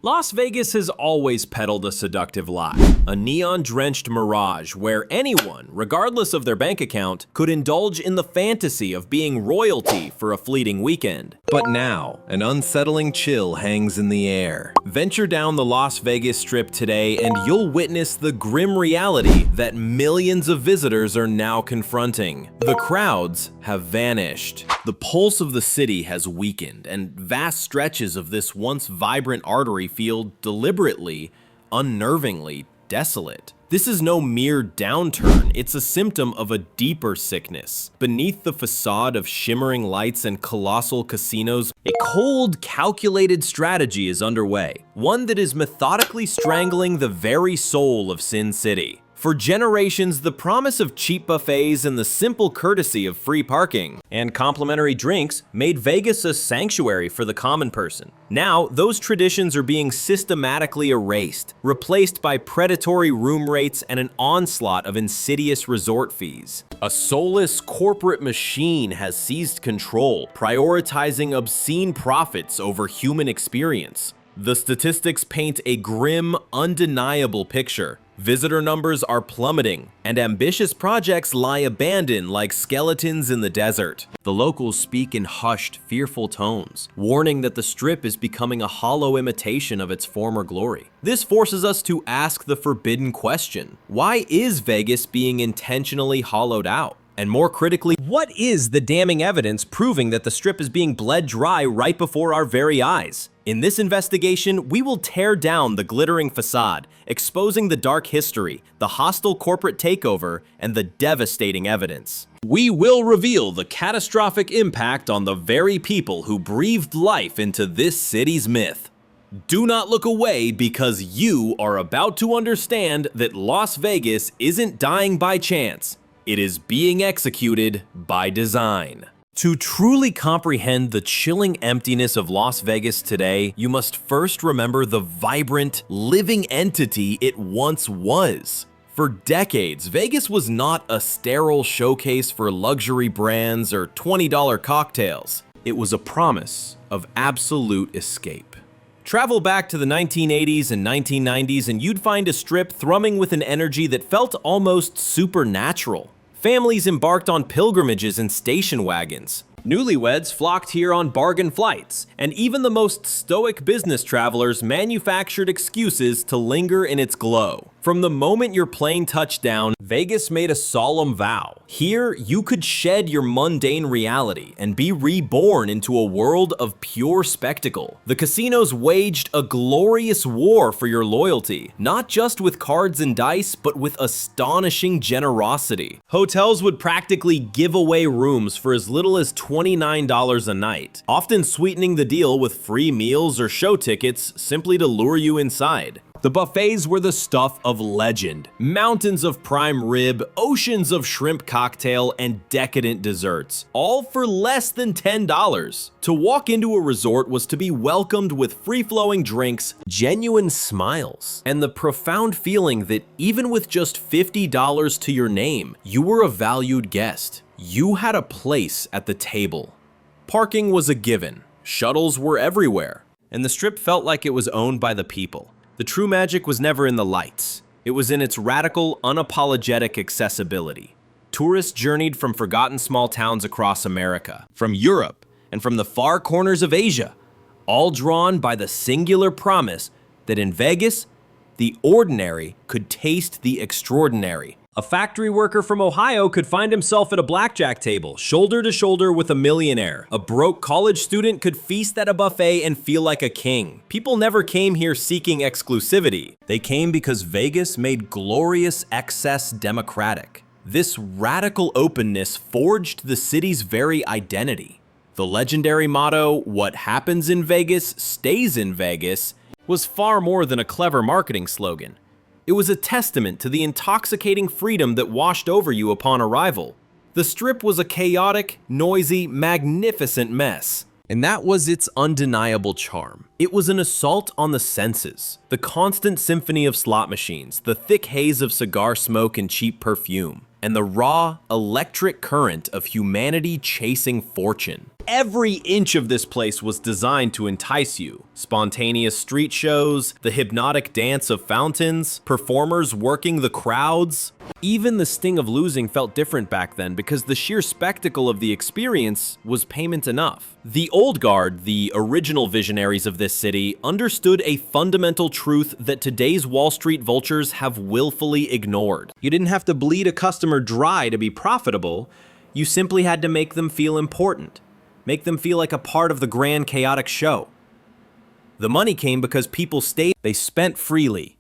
Las Vegas has always peddled a seductive lie, a neon-drenched mirage where anyone, regardless of their bank account, could indulge in the fantasy of being royalty for a fleeting weekend. But now, an unsettling chill hangs in the air. Venture down the Las Vegas Strip today and you'll witness the grim reality that millions of visitors are now confronting. The crowds have vanished. The pulse of the city has weakened, and vast stretches of this once vibrant artery feel deliberately, unnervingly desolate. This is no mere downturn, it's a symptom of a deeper sickness. Beneath the facade of shimmering lights and colossal casinos, a cold, calculated strategy is underway, one that is methodically strangling the very soul of Sin City. For generations, the promise of cheap buffets and the simple courtesy of free parking and complimentary drinks made Vegas a sanctuary for the common person. Now, those traditions are being systematically erased, replaced by predatory room rates and an onslaught of insidious resort fees. A soulless corporate machine has seized control, prioritizing obscene profits over human experience. The statistics paint a grim, undeniable picture. Visitor numbers are plummeting, and ambitious projects lie abandoned like skeletons in the desert. The locals speak in hushed, fearful tones, warning that the Strip is becoming a hollow imitation of its former glory. This forces us to ask the forbidden question: why is Vegas being intentionally hollowed out? And more critically, what is the damning evidence proving that the Strip is being bled dry right before our very eyes? In this investigation, we will tear down the glittering facade, exposing the dark history, the hostile corporate takeover, and the devastating evidence. We will reveal the catastrophic impact on the very people who breathed life into this city's myth. Do not look away, because you are about to understand that Las Vegas isn't dying by chance. It is being executed by design. To truly comprehend the chilling emptiness of Las Vegas today, you must first remember the vibrant, living entity it once was. For decades, Vegas was not a sterile showcase for luxury brands or $20 cocktails. It was a promise of absolute escape. Travel back to the 1980s and 1990s and you'd find a Strip thrumming with an energy that felt almost supernatural. Families embarked on pilgrimages in station wagons. Newlyweds flocked here on bargain flights, and even the most stoic business travelers manufactured excuses to linger in its glow. From the moment your plane touched down, Vegas made a solemn vow. Here, you could shed your mundane reality and be reborn into a world of pure spectacle. The casinos waged a glorious war for your loyalty, not just with cards and dice, but with astonishing generosity. Hotels would practically give away rooms for as little as $29 a night, often sweetening the deal with free meals or show tickets simply to lure you inside. The buffets were the stuff of legend. Mountains of prime rib, oceans of shrimp cocktail, and decadent desserts, all for less than $10. To walk into a resort was to be welcomed with free-flowing drinks, genuine smiles, and the profound feeling that even with just $50 to your name, you were a valued guest. You had a place at the table. Parking was a given. Shuttles were everywhere, and the Strip felt like it was owned by the people. The true magic was never in the lights. It was in its radical, unapologetic accessibility. Tourists journeyed from forgotten small towns across America, from Europe, and from the far corners of Asia, all drawn by the singular promise that in Vegas, the ordinary could taste the extraordinary. A factory worker from Ohio could find himself at a blackjack table, shoulder to shoulder with a millionaire. A broke college student could feast at a buffet and feel like a king. People never came here seeking exclusivity. They came because Vegas made glorious excess democratic. This radical openness forged the city's very identity. The legendary motto, "What happens in Vegas stays in Vegas," was far more than a clever marketing slogan. It was a testament to the intoxicating freedom that washed over you upon arrival. The Strip was a chaotic, noisy, magnificent mess. And that was its undeniable charm. It was an assault on the senses. The constant symphony of slot machines, the thick haze of cigar smoke and cheap perfume, and the raw, electric current of humanity chasing fortune. Every inch of this place was designed to entice you. Spontaneous street shows, the hypnotic dance of fountains, performers working the crowds. Even the sting of losing felt different back then because the sheer spectacle of the experience was payment enough. The old guard, the original visionaries of this city, understood a fundamental truth that today's Wall Street vultures have willfully ignored. You didn't have to bleed a customer dry to be profitable. You simply had to make them feel important. Make them feel like a part of the grand chaotic show. The money came because people stayed, they spent freely,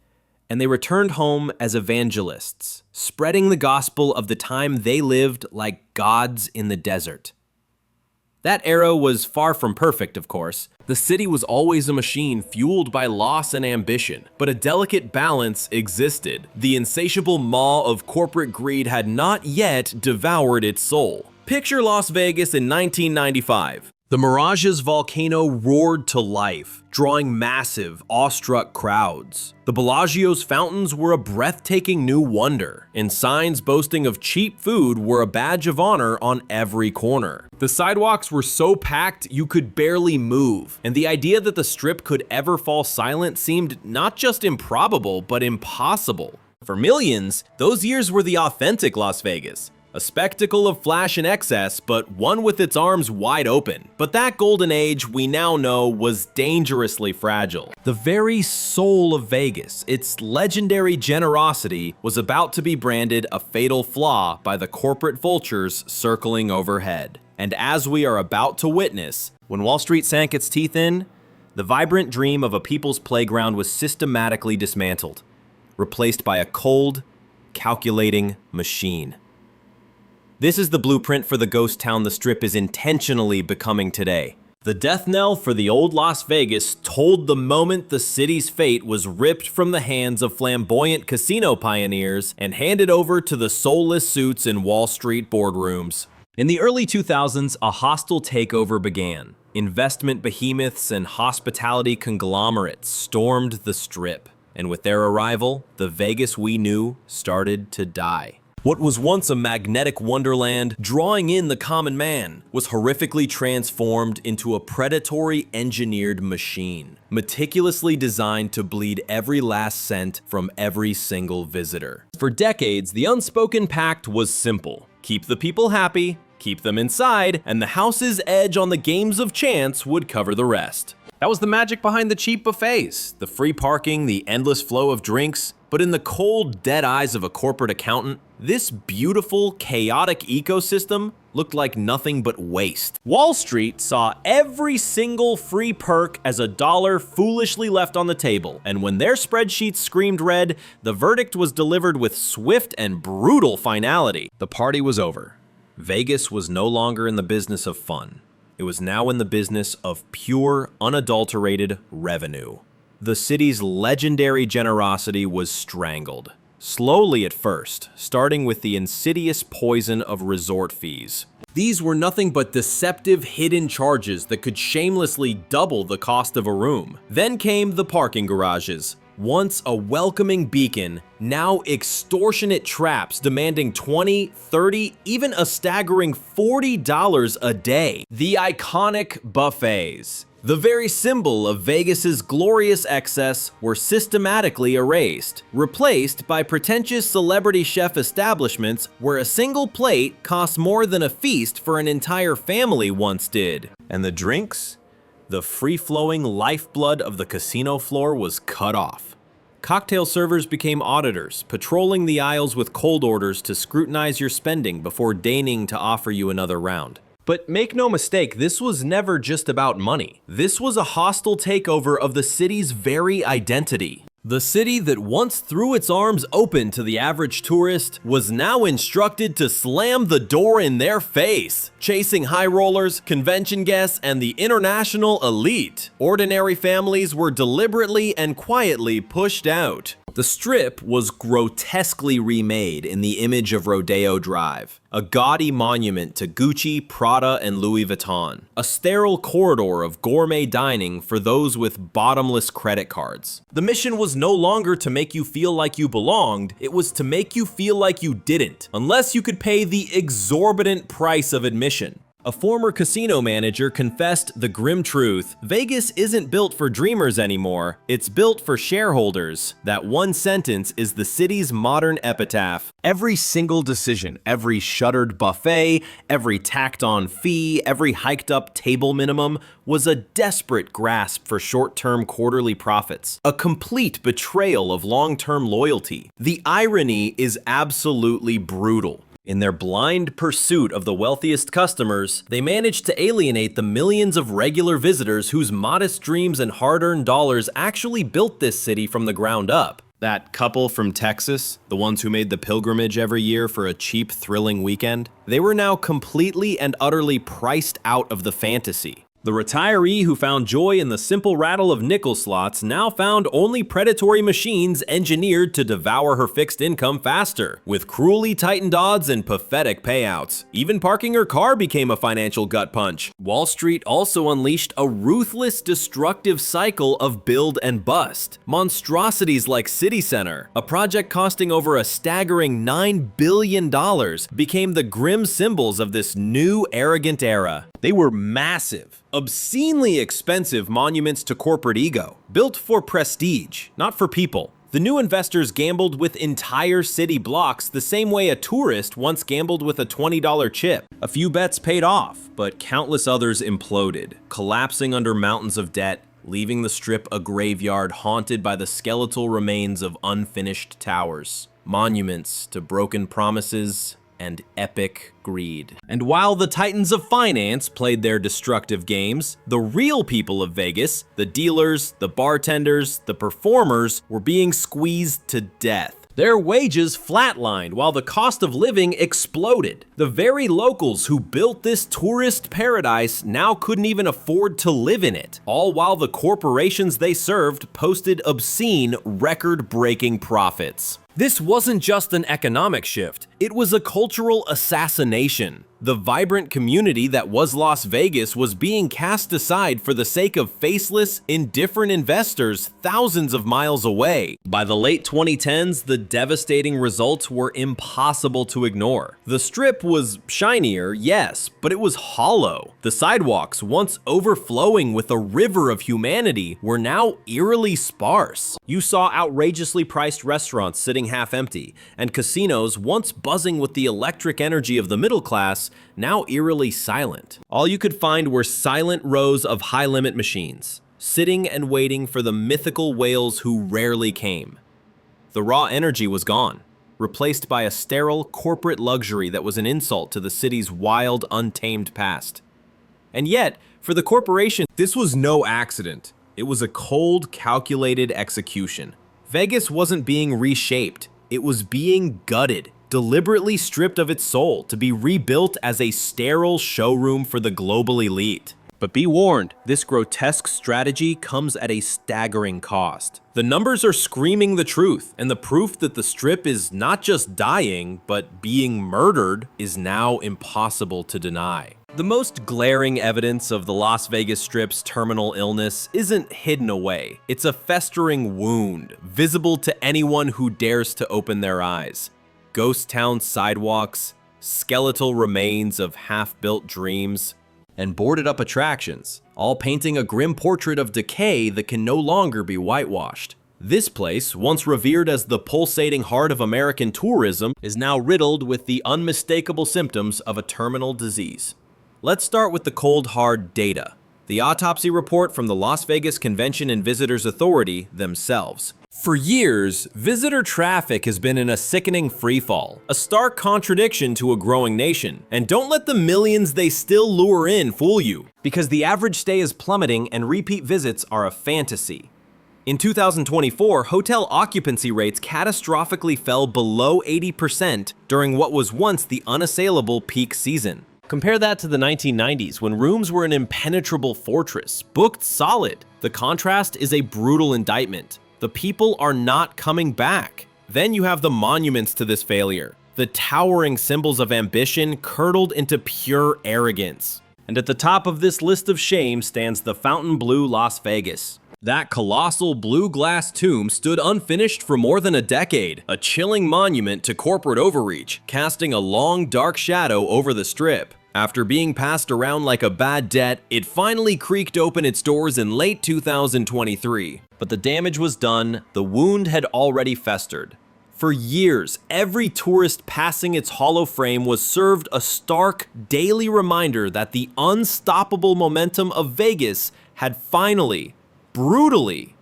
and they returned home as evangelists, spreading the gospel of the time they lived like gods in the desert. That era was far from perfect, of course. The city was always a machine fueled by loss and ambition, but a delicate balance existed. The insatiable maw of corporate greed had not yet devoured its soul. Picture Las Vegas in 1995. The Mirage's volcano roared to life, drawing massive, awestruck crowds. The Bellagio's fountains were a breathtaking new wonder, and signs boasting of cheap food were a badge of honor on every corner. The sidewalks were so packed you could barely move, and the idea that the Strip could ever fall silent seemed not just improbable, but impossible. For millions, those years were the authentic Las Vegas. A spectacle of flash and excess, but one with its arms wide open. But that golden age, we now know, was dangerously fragile. The very soul of Vegas, its legendary generosity, was about to be branded a fatal flaw by the corporate vultures circling overhead. And as we are about to witness, when Wall Street sank its teeth in, the vibrant dream of a people's playground was systematically dismantled, replaced by a cold, calculating machine. This is the blueprint for the ghost town the Strip is intentionally becoming today. The death knell for the old Las Vegas tolled the moment the city's fate was ripped from the hands of flamboyant casino pioneers and handed over to the soulless suits in Wall Street boardrooms. In the early 2000s, a hostile takeover began. Investment behemoths and hospitality conglomerates stormed the Strip, and with their arrival, the Vegas we knew started to die. What was once a magnetic wonderland, drawing in the common man, was horrifically transformed into a predatory engineered machine, meticulously designed to bleed every last cent from every single visitor. For decades, the unspoken pact was simple: keep the people happy, keep them inside, and the house's edge on the games of chance would cover the rest. That was the magic behind the cheap buffets, the free parking, the endless flow of drinks. But in the cold, dead eyes of a corporate accountant, this beautiful, chaotic ecosystem looked like nothing but waste. Wall Street saw every single free perk as a dollar foolishly left on the table, and when their spreadsheets screamed red, the verdict was delivered with swift and brutal finality. The party was over. Vegas was no longer in the business of fun. It was now in the business of pure, unadulterated revenue. The city's legendary generosity was strangled. Slowly at first, starting with the insidious poison of resort fees. These were nothing but deceptive hidden charges that could shamelessly double the cost of a room. Then came the parking garages. Once a welcoming beacon, now extortionate traps demanding $20, $30, even a staggering $40 a day. The iconic buffets, the very symbol of Vegas's glorious excess, were systematically erased, replaced by pretentious celebrity chef establishments where a single plate costs more than a feast for an entire family once did. And the drinks? The free-flowing lifeblood of the casino floor was cut off. Cocktail servers became auditors, patrolling the aisles with cold orders to scrutinize your spending before deigning to offer you another round. But make no mistake, this was never just about money. This was a hostile takeover of the city's very identity. The city that once threw its arms open to the average tourist was now instructed to slam the door in their face, chasing high rollers, convention guests, and the international elite. Ordinary families were deliberately and quietly pushed out. The Strip was grotesquely remade in the image of Rodeo Drive, a gaudy monument to Gucci, Prada, and Louis Vuitton, a sterile corridor of gourmet dining for those with bottomless credit cards. The mission was no longer to make you feel like you belonged, it was to make you feel like you didn't, unless you could pay the exorbitant price of admission. A former casino manager confessed the grim truth: Vegas isn't built for dreamers anymore, it's built for shareholders. That one sentence is the city's modern epitaph. Every single decision, every shuttered buffet, every tacked-on fee, every hiked-up table minimum was a desperate grasp for short-term quarterly profits, a complete betrayal of long-term loyalty. The irony is absolutely brutal. In their blind pursuit of the wealthiest customers, they managed to alienate the millions of regular visitors whose modest dreams and hard-earned dollars actually built this city from the ground up. That couple from Texas, the ones who made the pilgrimage every year for a cheap, thrilling weekend, they were now completely and utterly priced out of the fantasy. The retiree who found joy in the simple rattle of nickel slots now found only predatory machines engineered to devour her fixed income faster, with cruelly tightened odds and pathetic payouts. Even parking her car became a financial gut punch. Wall Street also unleashed a ruthless, destructive cycle of build and bust. Monstrosities like City Center, a project costing over a staggering $9 billion, became the grim symbols of this new, arrogant era. They were massive, obscenely expensive monuments to corporate ego, built for prestige, not for people. The new investors gambled with entire city blocks the same way a tourist once gambled with a $20 chip. A few bets paid off, but countless others imploded, collapsing under mountains of debt, leaving the Strip a graveyard haunted by the skeletal remains of unfinished towers, monuments to broken promises and epic greed. And while the titans of finance played their destructive games, the real people of Vegas, the dealers, the bartenders, the performers, were being squeezed to death. Their wages flatlined while the cost of living exploded. The very locals who built this tourist paradise now couldn't even afford to live in it, all while the corporations they served posted obscene, record-breaking profits. This wasn't just an economic shift, it was a cultural assassination. The vibrant community that was Las Vegas was being cast aside for the sake of faceless, indifferent investors thousands of miles away. By the late 2010s, the devastating results were impossible to ignore. The Strip was shinier, yes, but it was hollow. The sidewalks, once overflowing with a river of humanity, were now eerily sparse. You saw outrageously priced restaurants sitting half empty, and casinos, once buzzing with the electric energy of the middle class, now eerily silent. All you could find were silent rows of high-limit machines, sitting and waiting for the mythical whales who rarely came. The raw energy was gone, replaced by a sterile corporate luxury that was an insult to the city's wild, untamed past. And yet, for the corporation, this was no accident. It was a cold, calculated execution. Vegas wasn't being reshaped, it was being gutted, deliberately stripped of its soul to be rebuilt as a sterile showroom for the global elite. But be warned, this grotesque strategy comes at a staggering cost. The numbers are screaming the truth, and the proof that the Strip is not just dying, but being murdered is now impossible to deny. The most glaring evidence of the Las Vegas Strip's terminal illness isn't hidden away. It's a festering wound, visible to anyone who dares to open their eyes. Ghost town sidewalks, skeletal remains of half-built dreams, and boarded-up attractions, all painting a grim portrait of decay that can no longer be whitewashed. This place, once revered as the pulsating heart of American tourism, is now riddled with the unmistakable symptoms of a terminal disease. Let's start with the cold, hard data. The autopsy report from the Las Vegas Convention and Visitors Authority themselves. For years, visitor traffic has been in a sickening freefall, a stark contradiction to a growing nation. And don't let the millions they still lure in fool you, because the average stay is plummeting and repeat visits are a fantasy. In 2024, hotel occupancy rates catastrophically fell below 80% during what was once the unassailable peak season. Compare that to the 1990s, when rooms were an impenetrable fortress, booked solid. The contrast is a brutal indictment. The people are not coming back. Then you have the monuments to this failure, the towering symbols of ambition curdled into pure arrogance. And at the top of this list of shame stands the Fontainebleau Las Vegas. That colossal blue glass tomb stood unfinished for more than a decade, a chilling monument to corporate overreach, casting a long, dark shadow over the Strip. After being passed around like a bad debt, it finally creaked open its doors in late 2023. But the damage was done, the wound had already festered. For years, every tourist passing its hollow frame was served a stark, daily reminder that the unstoppable momentum of Vegas had finally, brutally,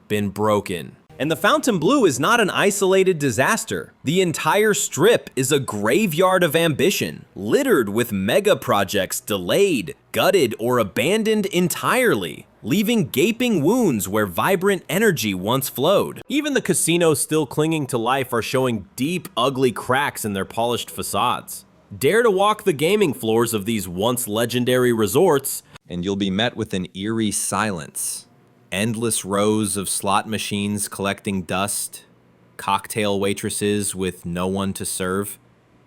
been broken. And the Fontainebleau is not an isolated disaster. The entire strip is a graveyard of ambition, littered with mega projects delayed, gutted, or abandoned entirely, leaving gaping wounds where vibrant energy once flowed. Even the casinos still clinging to life are showing deep, ugly cracks in their polished facades. Dare to walk the gaming floors of these once legendary resorts, and you'll be met with an eerie silence. Endless rows of slot machines collecting dust, cocktail waitresses with no one to serve,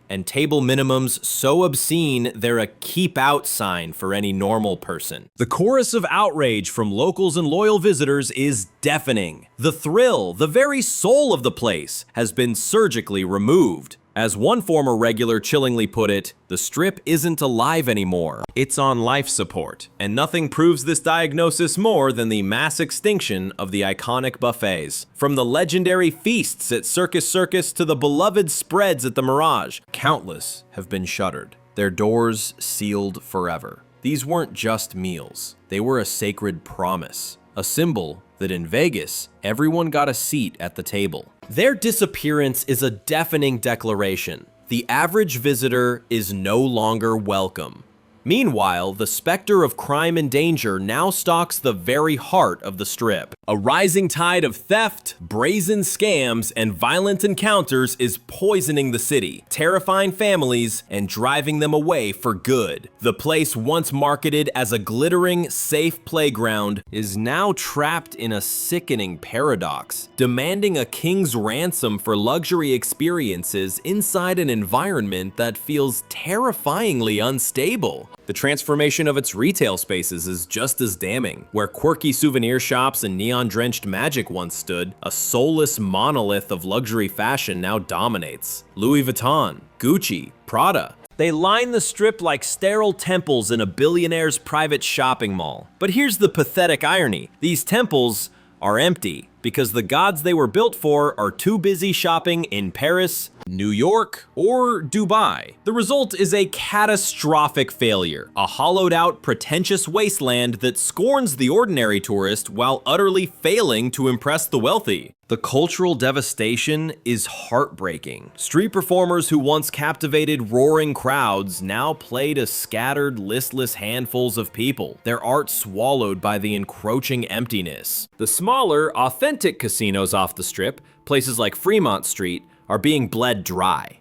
and table minimums so obscene they're a keep out sign for any normal person. The chorus of outrage from locals and loyal visitors is deafening. The thrill, the very soul of the place, has been surgically removed. As one former regular chillingly put it, the strip isn't alive anymore. It's on life support. And nothing proves this diagnosis more than the mass extinction of the iconic buffets. From the legendary feasts at Circus Circus to the beloved spreads at the Mirage, countless have been shuttered, their doors sealed forever. These weren't just meals. They were a sacred promise, a symbol that in Vegas, everyone got a seat at the table. Their disappearance is a deafening declaration. The average visitor is no longer welcome. Meanwhile, the specter of crime and danger now stalks the very heart of the strip. A rising tide of theft, brazen scams, and violent encounters is poisoning the city, terrifying families and driving them away for good. The place once marketed as a glittering, safe playground is now trapped in a sickening paradox, demanding a king's ransom for luxury experiences inside an environment that feels terrifyingly unstable. The transformation of its retail spaces is just as damning. Where quirky souvenir shops and neon-drenched magic once stood, a soulless monolith of luxury fashion now dominates. Louis Vuitton, Gucci, Prada. They line the strip like sterile temples in a billionaire's private shopping mall. But here's the pathetic irony. These temples are empty because the gods they were built for are too busy shopping in Paris, New York, or Dubai. The result is a catastrophic failure, a hollowed-out, pretentious wasteland that scorns the ordinary tourist while utterly failing to impress the wealthy. The cultural devastation is heartbreaking. Street performers who once captivated roaring crowds now play to scattered, listless handfuls of people, their art swallowed by the encroaching emptiness. The smaller, authentic casinos off the strip, places like Fremont Street, are being bled dry.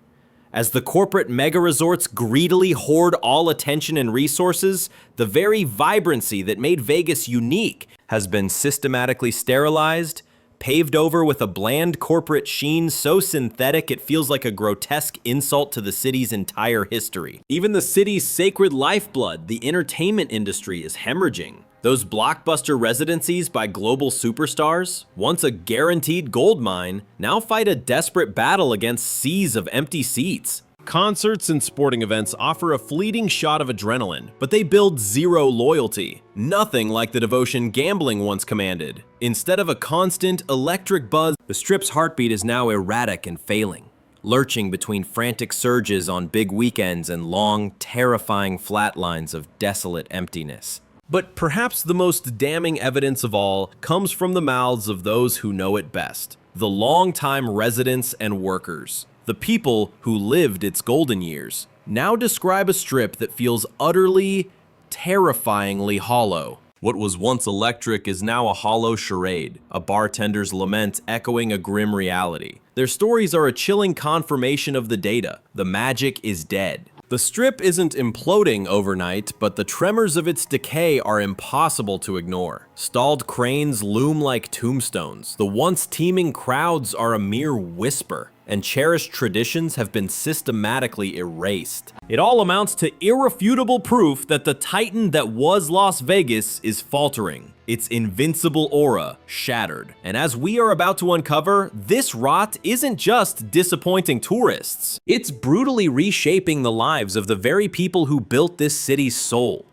As the corporate mega-resorts greedily hoard all attention and resources, the very vibrancy that made Vegas unique has been systematically sterilized, paved over with a bland corporate sheen so synthetic it feels like a grotesque insult to the city's entire history. Even the city's sacred lifeblood, the entertainment industry, is hemorrhaging. Those blockbuster residencies by global superstars, once a guaranteed gold mine, now fight a desperate battle against seas of empty seats. Concerts and sporting events offer a fleeting shot of adrenaline, but they build zero loyalty. Nothing like the devotion gambling once commanded. Instead of a constant, electric buzz, the strip's heartbeat is now erratic and failing, lurching between frantic surges on big weekends and long, terrifying flatlines of desolate emptiness. But perhaps the most damning evidence of all comes from the mouths of those who know it best, the longtime residents and workers. The people who lived its golden years now describe a strip that feels utterly, terrifyingly hollow. What was once electric is now a hollow charade, a bartender's lament echoing a grim reality. Their stories are a chilling confirmation of the data. The magic is dead. The strip isn't imploding overnight, but the tremors of its decay are impossible to ignore. Stalled cranes loom like tombstones. The once teeming crowds are a mere whisper, and cherished traditions have been systematically erased. It all amounts to irrefutable proof that the titan that was Las Vegas is faltering. its invincible aura shattered. And as we are about to uncover, this rot isn't just disappointing tourists. It's brutally reshaping the lives of the very people who built this city's soul.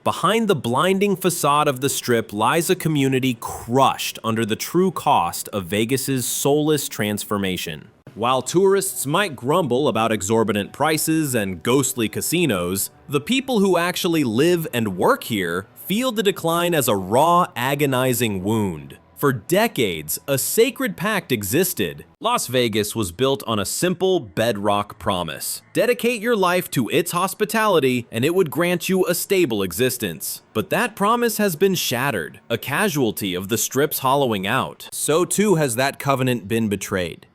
Behind the blinding facade of the Strip lies a community crushed under the true cost of Vegas's soulless transformation. While tourists might grumble about exorbitant prices and ghostly casinos, the people who actually live and work here feel the decline as a raw, agonizing wound. For decades, a sacred pact existed. Las Vegas was built on a simple bedrock promise. Dedicate your life to its hospitality and it would grant you a stable existence. But that promise has been shattered, a casualty of the Strip's hollowing out. So too has that covenant been betrayed.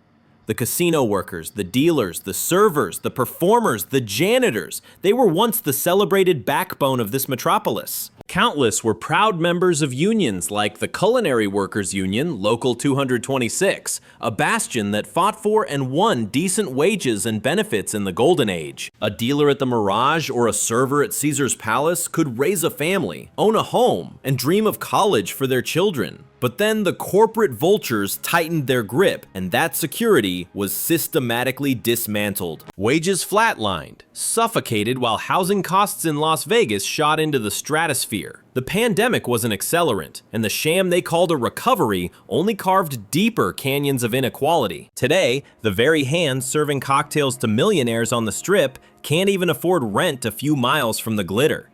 The casino workers, the dealers, the servers, the performers, the janitors, they were once the celebrated backbone of this metropolis. Countless were proud members of unions like the Culinary Workers Union, Local 226, a bastion that fought for and won decent wages and benefits in the Golden Age. A dealer at the Mirage or a server at Caesar's Palace could raise a family, own a home, and dream of college for their children. But then the corporate vultures tightened their grip, and that security was systematically dismantled. Wages flatlined, suffocated while housing costs in Las Vegas shot into the stratosphere. The pandemic was an accelerant, and the sham they called a recovery only carved deeper canyons of inequality. Today, the very hands serving cocktails to millionaires on the Strip can't even afford rent a few miles from the glitter.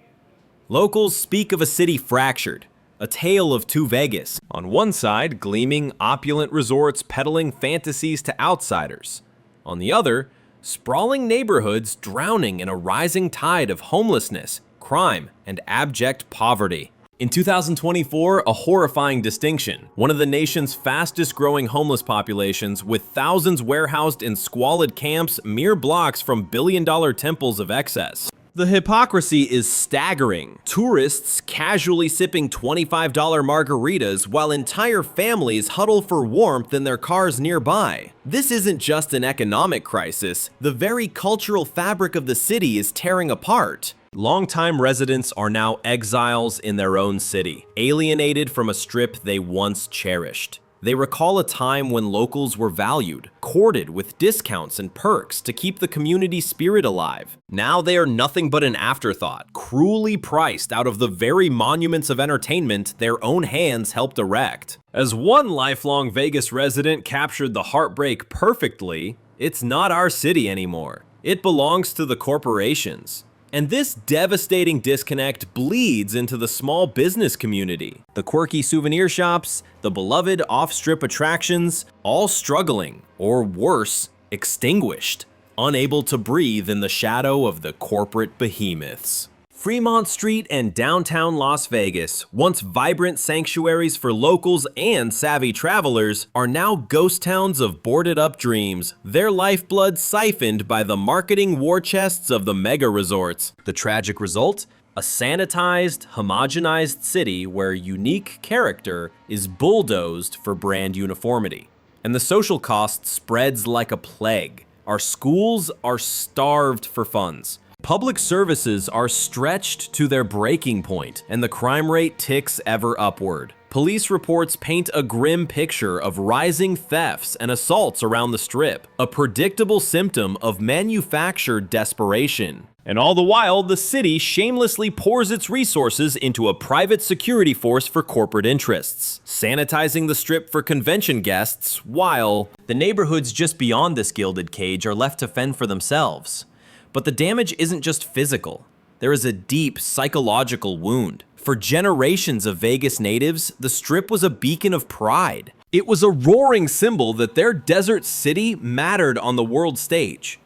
Locals speak of a city fractured, a tale of two Vegas. On one side, gleaming, opulent resorts peddling fantasies to outsiders. On the other, sprawling neighborhoods drowning in a rising tide of homelessness, crime, and abject poverty. In 2024, a horrifying distinction. One of the nation's fastest growing homeless populations, with thousands warehoused in squalid camps mere blocks from billion-dollar temples of excess. The hypocrisy is staggering. Tourists casually sipping $25 margaritas while entire families huddle for warmth in their cars nearby. This isn't just an economic crisis, the very cultural fabric of the city is tearing apart. Longtime residents are now exiles in their own city, alienated from a Strip they once cherished. They recall a time when locals were valued, courted with discounts and perks to keep the community spirit alive. Now they are nothing but an afterthought, cruelly priced out of the very monuments of entertainment their own hands helped erect. As one lifelong Vegas resident captured the heartbreak perfectly, it's not our city anymore. It belongs to the corporations. And this devastating disconnect bleeds into the small business community. The quirky souvenir shops, the beloved off-strip attractions, all struggling, or worse, extinguished, unable to breathe in the shadow of the corporate behemoths. Fremont Street and downtown Las Vegas, once vibrant sanctuaries for locals and savvy travelers, are now ghost towns of boarded-up dreams, their lifeblood siphoned by the marketing war chests of the mega resorts. The tragic result? A sanitized, homogenized city where unique character is bulldozed for brand uniformity. And the social cost spreads like a plague. Our schools are starved for funds. Public services are stretched to their breaking point, and the crime rate ticks ever upward. Police reports paint a grim picture of rising thefts and assaults around the Strip, a predictable symptom of manufactured desperation. And all the while, the city shamelessly pours its resources into a private security force for corporate interests, sanitizing the Strip for convention guests, while the neighborhoods just beyond this gilded cage are left to fend for themselves. But the damage isn't just physical. There is a deep psychological wound. For generations of Vegas natives, the Strip was a beacon of pride. It was a roaring symbol that their desert city mattered on the world stage.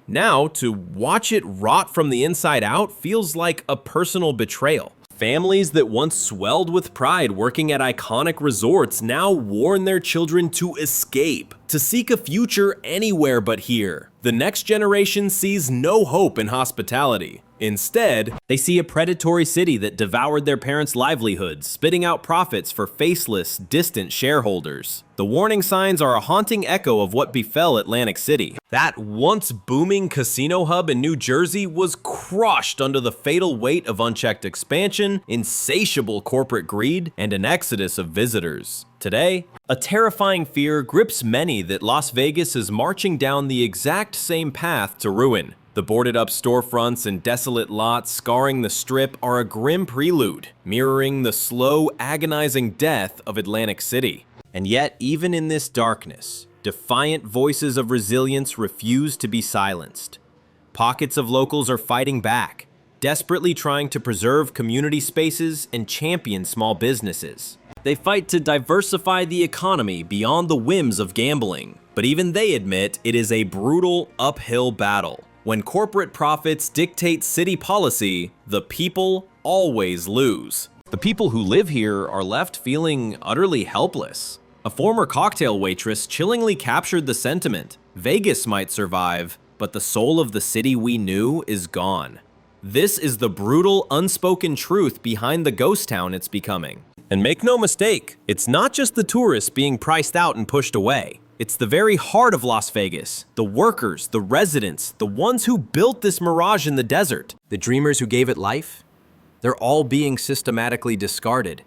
Now, to watch it rot from the inside out feels like a personal betrayal. Families that once swelled with pride working at iconic resorts now warn their children to escape, to seek a future anywhere but here. The next generation sees no hope in hospitality. Instead, they see a predatory city that devoured their parents' livelihoods, spitting out profits for faceless, distant shareholders. The warning signs are a haunting echo of what befell Atlantic City. That once booming casino hub in New Jersey was crushed under the fatal weight of unchecked expansion, insatiable corporate greed, and an exodus of visitors. Today, a terrifying fear grips many that Las Vegas is marching down the exact same path to ruin. The boarded-up storefronts and desolate lots scarring the Strip are a grim prelude, mirroring the slow, agonizing death of Atlantic City. And yet, even in this darkness, defiant voices of resilience refuse to be silenced. Pockets of locals are fighting back, desperately trying to preserve community spaces and champion small businesses. They fight to diversify the economy beyond the whims of gambling, but even they admit it is a brutal, uphill battle. When corporate profits dictate city policy, the people always lose. The people who live here are left feeling utterly helpless. A former cocktail waitress chillingly captured the sentiment. Vegas might survive, but the soul of the city we knew is gone. This is the brutal, unspoken truth behind the ghost town it's becoming. And make no mistake, it's not just the tourists being priced out and pushed away. It's the very heart of Las Vegas, the workers, the residents, the ones who built this mirage in the desert, the dreamers who gave it life. They're all being systematically discarded.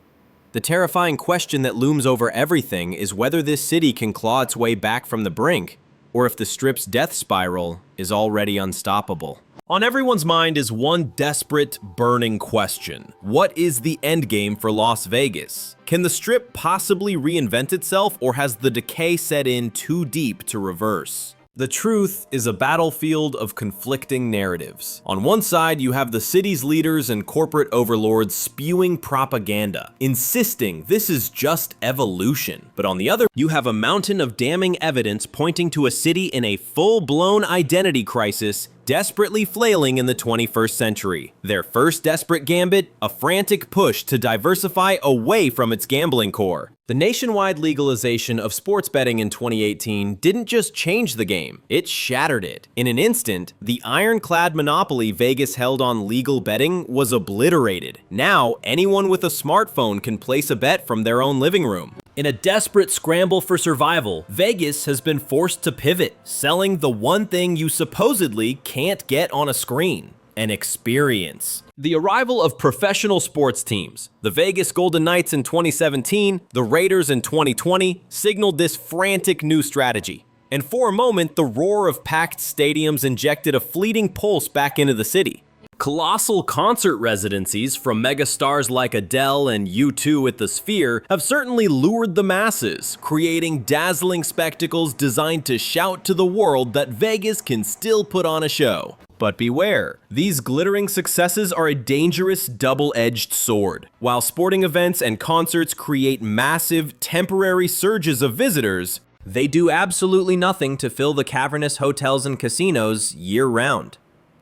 The terrifying question that looms over everything is whether this city can claw its way back from the brink, or if the Strip's death spiral is already unstoppable. On everyone's mind is one desperate, burning question. What is the endgame for Las Vegas? Can the Strip possibly reinvent itself, or has the decay set in too deep to reverse? The truth is a battlefield of conflicting narratives. On one side, you have the city's leaders and corporate overlords spewing propaganda, insisting this is just evolution. But on the other, you have a mountain of damning evidence pointing to a city in a full-blown identity crisis, desperately flailing in the 21st century. Their first desperate gambit, a frantic push to diversify away from its gambling core. The nationwide legalization of sports betting in 2018 didn't just change the game, it shattered it. In an instant, the ironclad monopoly Vegas held on legal betting was obliterated. Now, anyone with a smartphone can place a bet from their own living room. In a desperate scramble for survival, Vegas has been forced to pivot, selling the one thing you supposedly can't get on a screen: an experience. The arrival of professional sports teams, the Vegas Golden Knights in 2017, the Raiders in 2020, signaled this frantic new strategy. And for a moment, the roar of packed stadiums injected a fleeting pulse back into the city. Colossal concert residencies from megastars like Adele and U2 at the Sphere have certainly lured the masses, creating dazzling spectacles designed to shout to the world that Vegas can still put on a show. But beware, these glittering successes are a dangerous double-edged sword. While sporting events and concerts create massive, temporary surges of visitors, they do absolutely nothing to fill the cavernous hotels and casinos year-round.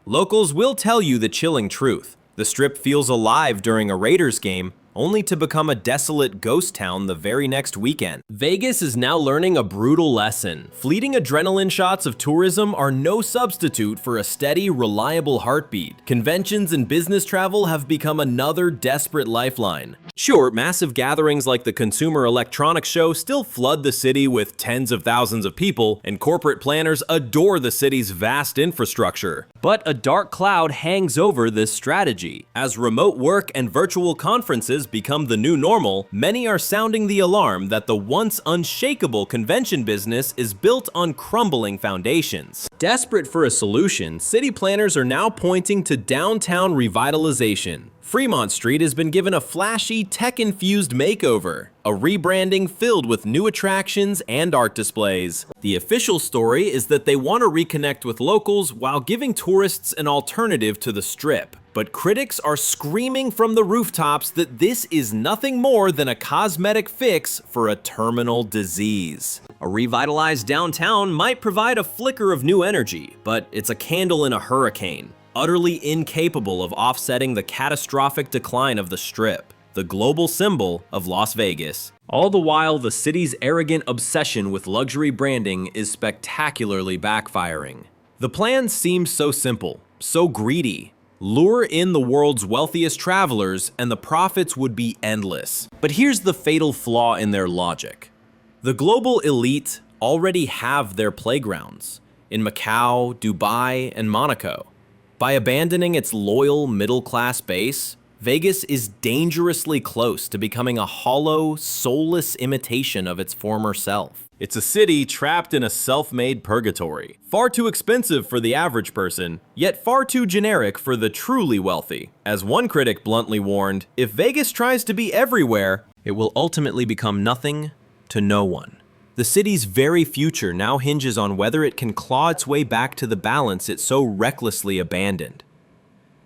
Locals will tell you the chilling truth. The Strip feels alive during a Raiders game, only to become a desolate ghost town the very next weekend. Vegas is now learning a brutal lesson. Fleeting adrenaline shots of tourism are no substitute for a steady, reliable heartbeat. Conventions and business travel have become another desperate lifeline. Sure, massive gatherings like the Consumer Electronics Show still flood the city with tens of thousands of people, and corporate planners adore the city's vast infrastructure. But a dark cloud hangs over this strategy. As remote work and virtual conferences become the new normal, many are sounding the alarm that the once unshakable convention business is built on crumbling foundations. Desperate for a solution, city planners are now pointing to downtown revitalization. Fremont Street has been given a flashy, tech-infused makeover, a rebranding filled with new attractions and art displays. The official story is that they want to reconnect with locals while giving tourists an alternative to the Strip. But critics are screaming from the rooftops that this is nothing more than a cosmetic fix for a terminal disease. A revitalized downtown might provide a flicker of new energy, but it's a candle in a hurricane, utterly incapable of offsetting the catastrophic decline of the Strip, the global symbol of Las Vegas. All the while, the city's arrogant obsession with luxury branding is spectacularly backfiring. The plan seems so simple, so greedy. Lure in the world's wealthiest travelers, and the profits would be endless. But here's the fatal flaw in their logic. The global elite already have their playgrounds in Macau, Dubai, and Monaco. By abandoning its loyal middle-class base, Vegas is dangerously close to becoming a hollow, soulless imitation of its former self. It's a city trapped in a self-made purgatory, far too expensive for the average person, yet far too generic for the truly wealthy. As one critic bluntly warned, if Vegas tries to be everywhere, it will ultimately become nothing to no one. The city's very future now hinges on whether it can claw its way back to the balance it so recklessly abandoned.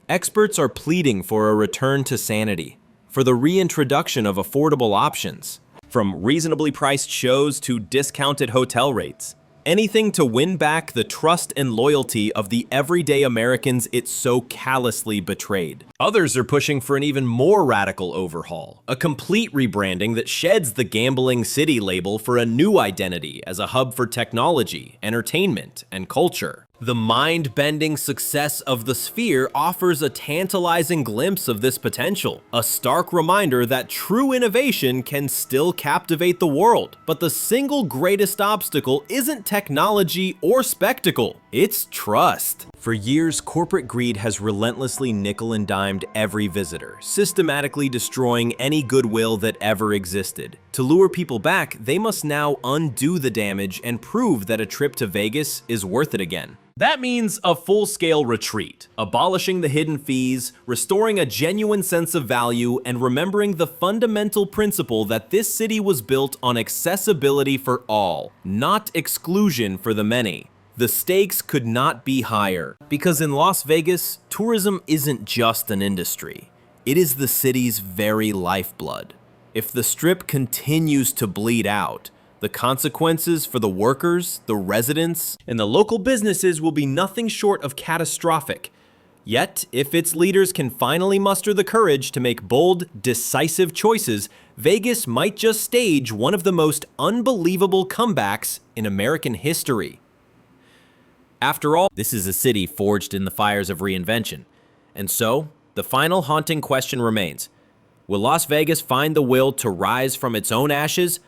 Experts are pleading for a return to sanity, for the reintroduction of affordable options, from reasonably priced shows to discounted hotel rates. Anything to win back the trust and loyalty of the everyday Americans it so callously betrayed. Others are pushing for an even more radical overhaul, a complete rebranding that sheds the gambling city label for a new identity as a hub for technology, entertainment, and culture. The mind-bending success of the Sphere offers a tantalizing glimpse of this potential, a stark reminder that true innovation can still captivate the world. But the single greatest obstacle isn't technology or spectacle, it's trust. For years, corporate greed has relentlessly nickel and dimed every visitor, systematically destroying any goodwill that ever existed. To lure people back, they must now undo the damage and prove that a trip to Vegas is worth it again. That means a full-scale retreat, abolishing the hidden fees, restoring a genuine sense of value, and remembering the fundamental principle that this city was built on accessibility for all, not exclusion for the many. The stakes could not be higher, because in Las Vegas, tourism isn't just an industry. It is the city's very lifeblood. If the Strip continues to bleed out, the consequences for the workers, the residents, and the local businesses will be nothing short of catastrophic. Yet, if its leaders can finally muster the courage to make bold, decisive choices, Vegas might just stage one of the most unbelievable comebacks in American history. After all, this is a city forged in the fires of reinvention. And so, the final haunting question remains. Will Las Vegas find the will to rise from its own ashes,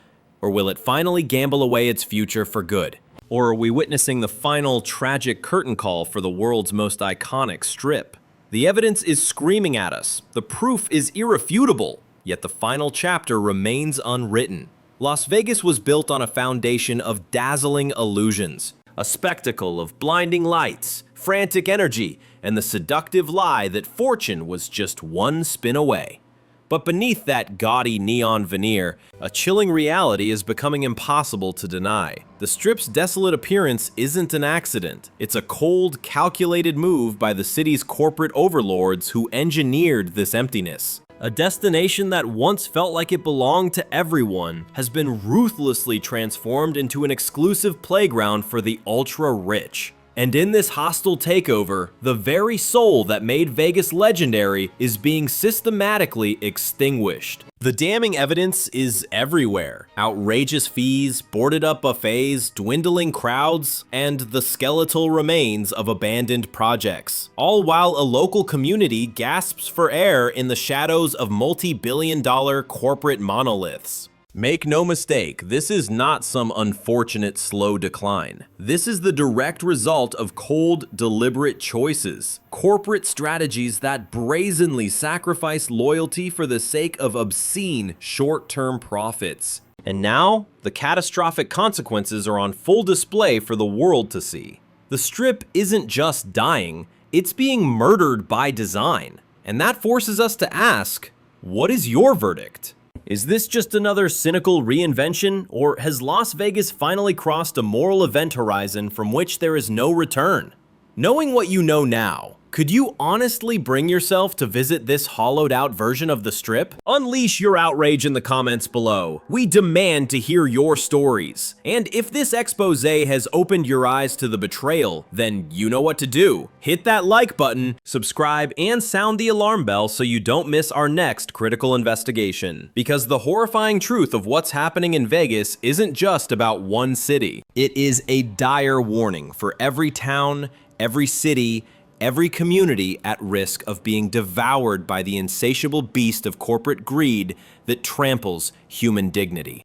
or will it finally gamble away its future for good? Or are we witnessing the final tragic curtain call for the world's most iconic Strip? The evidence is screaming at us. The proof is irrefutable. Yet the final chapter remains unwritten. Las Vegas was built on a foundation of dazzling illusions, a spectacle of blinding lights, frantic energy, and the seductive lie that fortune was just one spin away. But beneath that gaudy neon veneer, a chilling reality is becoming impossible to deny. The Strip's desolate appearance isn't an accident. It's a cold, calculated move by the city's corporate overlords who engineered this emptiness. A destination that once felt like it belonged to everyone has been ruthlessly transformed into an exclusive playground for the ultra-rich. And in this hostile takeover, the very soul that made Vegas legendary is being systematically extinguished. The damning evidence is everywhere. Outrageous fees, boarded-up buffets, dwindling crowds, and the skeletal remains of abandoned projects. All while a local community gasps for air in the shadows of multi-billion-dollar corporate monoliths. Make no mistake, this is not some unfortunate slow decline. This is the direct result of cold, deliberate choices. Corporate strategies that brazenly sacrifice loyalty for the sake of obscene short-term profits. And now, the catastrophic consequences are on full display for the world to see. The Strip isn't just dying, it's being murdered by design. And that forces us to ask, what is your verdict? Is this just another cynical reinvention, or has Las Vegas finally crossed a moral event horizon from which there is no return? Knowing what you know now, could you honestly bring yourself to visit this hollowed-out version of the Strip? Unleash your outrage in the comments below. We demand to hear your stories. And if this expose has opened your eyes to the betrayal, then you know what to do. Hit that like button, subscribe, and sound the alarm bell so you don't miss our next critical investigation. Because the horrifying truth of what's happening in Vegas isn't just about one city. It is a dire warning for every town, every city, every community at risk of being devoured by the insatiable beast of corporate greed that tramples human dignity.